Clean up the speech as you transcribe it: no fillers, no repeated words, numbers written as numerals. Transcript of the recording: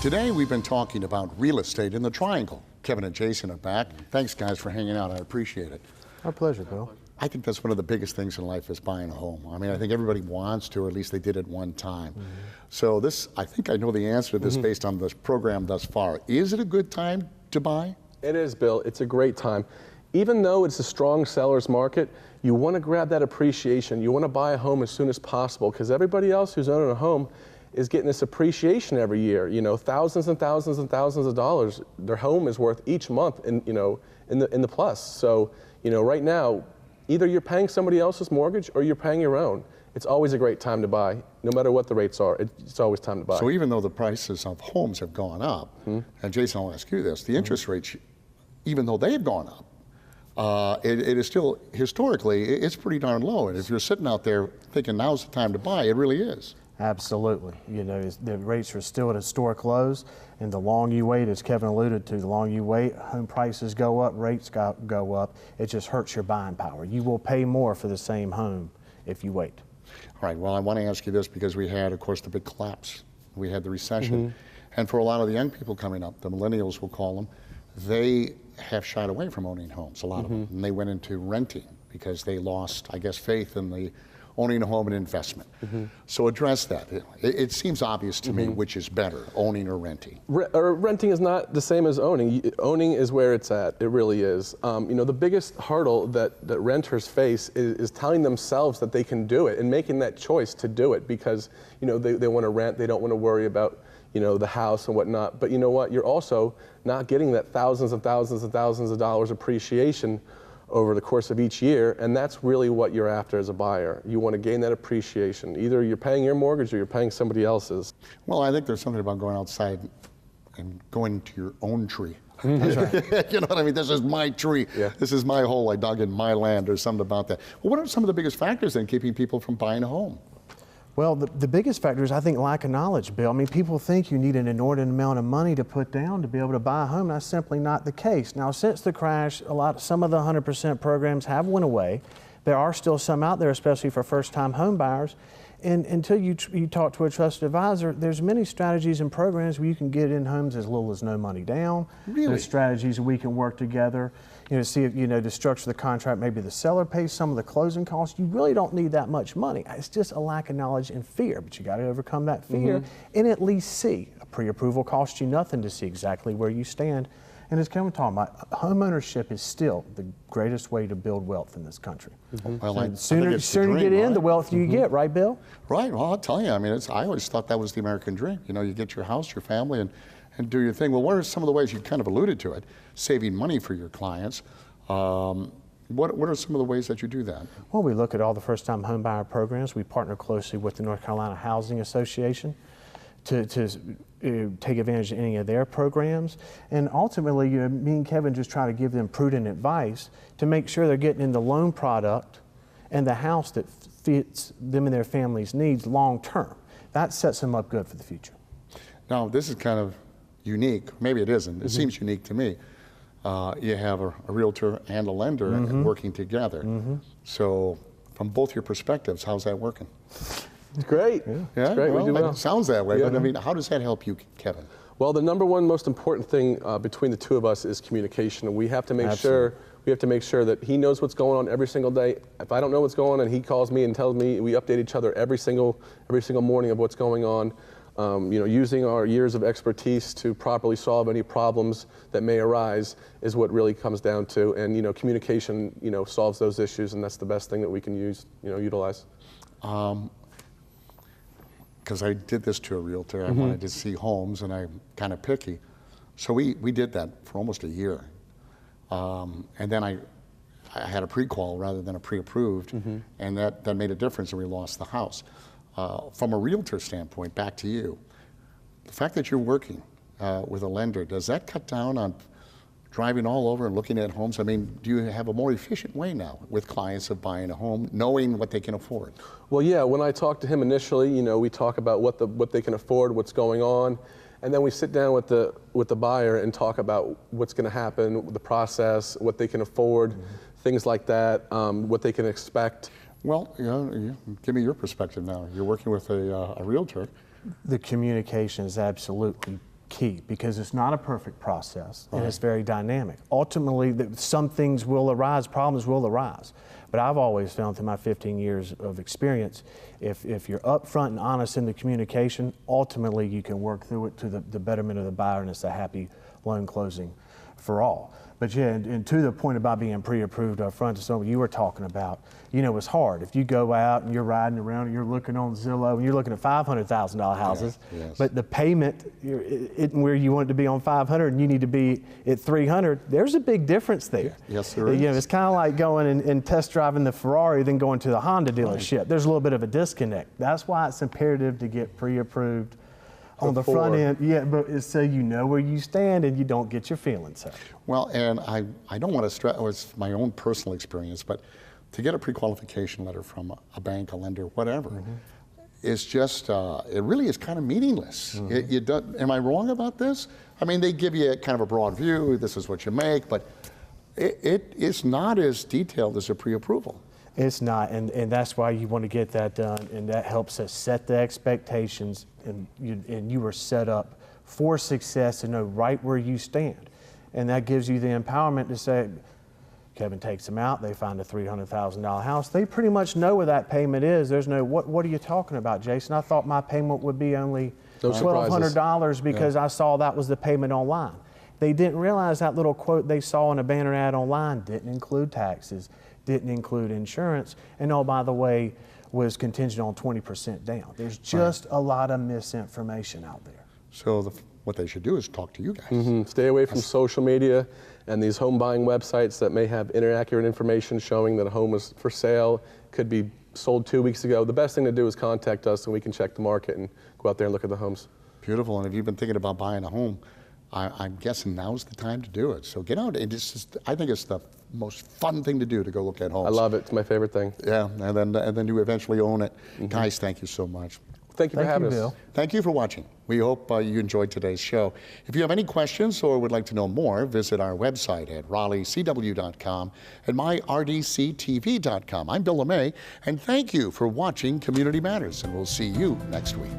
Today we've been talking about real estate in the Triangle. Kevin and Jason are back. Thanks guys for hanging out, I appreciate it. Our pleasure, Bill. I think that's one of the biggest things in life is buying a home. I mean, I think everybody wants to, or at least they did at one time. So this, I think I know the answer to this based on this program thus far. Is it a good time to buy? It is, Bill. It's a great time. Even though it's a strong seller's market, you want to grab that appreciation. You want to buy a home as soon as possible because everybody else who's owning a home is getting this appreciation every year. You know, thousands and thousands and thousands of dollars their home is worth each month in the plus. So, right now, either you're paying somebody else's mortgage or you're paying your own. It's always a great time to buy. No matter what the rates are, it's always time to buy. So even though the prices of homes have gone up, and Jason, I'll ask you this, the interest rates, even though they've gone up, it is still, historically, it's pretty darn low. And if you're sitting out there thinking now's the time to buy, it really is. Absolutely. The rates are still at historic lows, and the longer you wait, as Kevin alluded to, the longer you wait, home prices go up, rates go up. It just hurts your buying power. You will pay more for the same home if you wait. All right, well, I want to ask you this because we had, of course, the big collapse. We had the recession. And for a lot of the young people coming up, the millennials we'll call them, they have shied away from owning homes, a lot of them. And they went into renting because they lost, I guess, faith in the owning a home and investment. So address that. It seems obvious to me which is better, owning or renting. Renting is not the same as owning. Owning is where it's at. It really is. The biggest hurdle that renters face is telling themselves that they can do it and making that choice to do it because they want to rent. They don't want to worry about the house and whatnot. But you know what? You're also not getting that thousands and thousands and thousands of dollars appreciation over the course of each year, and that's really what you're after as a buyer. You want to gain that appreciation. Either you're paying your mortgage or you're paying somebody else's. Well, I think there's something about going outside and going to your own tree. That's right. You know what I mean? This is my tree. Yeah. This is my hole I dug in my land, or something about that. Well, what are some of the biggest factors in keeping people from buying a home? Well, the biggest factor is, I think, lack of knowledge, Bill. I mean, people think you need an inordinate amount of money to put down to be able to buy a home. That's simply not the case. Now, since the crash, some of the 100% programs have went away. There are still some out there, especially for first-time home buyers. And until you talk to a trusted advisor, there's many strategies and programs where you can get in homes as little as no money down. Really? There's strategies we can work together. See if, to structure the contract, maybe the seller pays some of the closing costs. You really don't need that much money. It's just a lack of knowledge and fear, but you got to overcome that fear and at least see. A pre-approval costs you nothing to see exactly where you stand. And as Kevin talking about, home ownership is still the greatest way to build wealth in this country. Well, the sooner you get in, the wealthier you get, right, Bill? Right, well, I'll tell you, I mean, I always thought that was the American dream. You get your house, your family, and do your thing. Well, what are some of the ways, you kind of alluded to it, saving money for your clients? What are some of the ways that you do that? Well, we look at all the first-time home buyer programs. We partner closely with the North Carolina Housing Association to take advantage of any of their programs. And ultimately, me and Kevin just try to give them prudent advice to make sure they're getting in the loan product and the house that fits them and their family's needs long-term. That sets them up good for the future. Now, this is kind of unique. Maybe it isn't. It seems unique to me. You have a realtor and a lender working together. So from both your perspectives, how's that working? It's great. Yeah, it's great. Well, we do well. It sounds that way, Yeah. but I mean, how does that help you, Kevin? Well, the number one most important thing between the two of us is communication, and we have to make sure that he knows what's going on every single day. If I don't know what's going on and he calls me and tells me, we update each other every single morning of what's going on. Using our years of expertise to properly solve any problems that may arise is what really comes down to. And communication, solves those issues, and that's the best thing that we can utilize. Because I did this to a realtor. I wanted to see homes, and I'm kind of picky. So we did that for almost a year. And then I had a pre-qual rather than a pre-approved, and that made a difference, and we lost the house. From a realtor standpoint, back to you, the fact that you're working with a lender, does that cut down on driving all over and looking at homes? I mean, do you have a more efficient way now with clients of buying a home, knowing what they can afford? Well, yeah, when I talked to him initially, we talk about what they can afford, what's going on, and then we sit down with the buyer and talk about what's going to happen, the process, what they can afford, things like that, what they can expect. Well, give me your perspective now. You're working with a realtor. The communication is absolutely key, because it's not a perfect process and it's very dynamic. Ultimately, some things will arise, problems will arise. But I've always found through my 15 years of experience, if you're upfront and honest in the communication, ultimately you can work through it to the betterment of the buyer, and it's a happy loan closing for all. But yeah, and to the point about being pre-approved up front, to something you were talking about, you know, it's hard. If you go out and you're riding around and you're looking on Zillow and you're looking at $500,000 houses, yes. but the payment isn't where you want it to be on 500 and you need to be at 300, there's a big difference there. Yes, there is. You know, it's kind of like going and test driving the Ferrari, then going to the Honda dealership. There's a little bit of a disconnect. That's why it's imperative to get pre-approved on the front end, yeah, but it's so you know where you stand and you don't get your feelings hurt. Well, and I don't want to stress, it's my own personal experience, but to get a pre-qualification letter from a bank, a lender, whatever, is just, it really is kind of meaningless. Am I wrong about this? I mean, they give you kind of a broad view, this is what you make, but it is not as detailed as a pre-approval. It's not, and that's why you want to get that done, and that helps us set the expectations, and you are set up for success to know right where you stand. And that gives you the empowerment to say, Kevin takes them out, they find a $300,000 house, they pretty much know where that payment is. There's no, what are you talking about, Jason? I thought my payment would be only $1,200 because I saw that was the payment online. They didn't realize that little quote they saw in a banner ad online didn't include taxes, didn't include insurance, and oh, by the way, was contingent on 20% down. There's just a lot of misinformation out there. So what they should do is talk to you guys. Stay away from social media and these home buying websites that may have inaccurate information showing that a home was for sale, could be sold 2 weeks ago. The best thing to do is contact us and we can check the market and go out there and look at the homes. Beautiful, and if you've been thinking about buying a home, I'm guessing now's the time to do it. So get out. I think it's the most fun thing to do, to go look at homes. I love it. It's my favorite thing. Yeah, and then you eventually own it. Guys, thank you so much. Thank you for having us. Bill. Thank you for watching. We hope you enjoyed today's show. If you have any questions or would like to know more, visit our website at raleighcw.com and myrdctv.com. I'm Bill LeMay, and thank you for watching Community Matters, and we'll see you next week.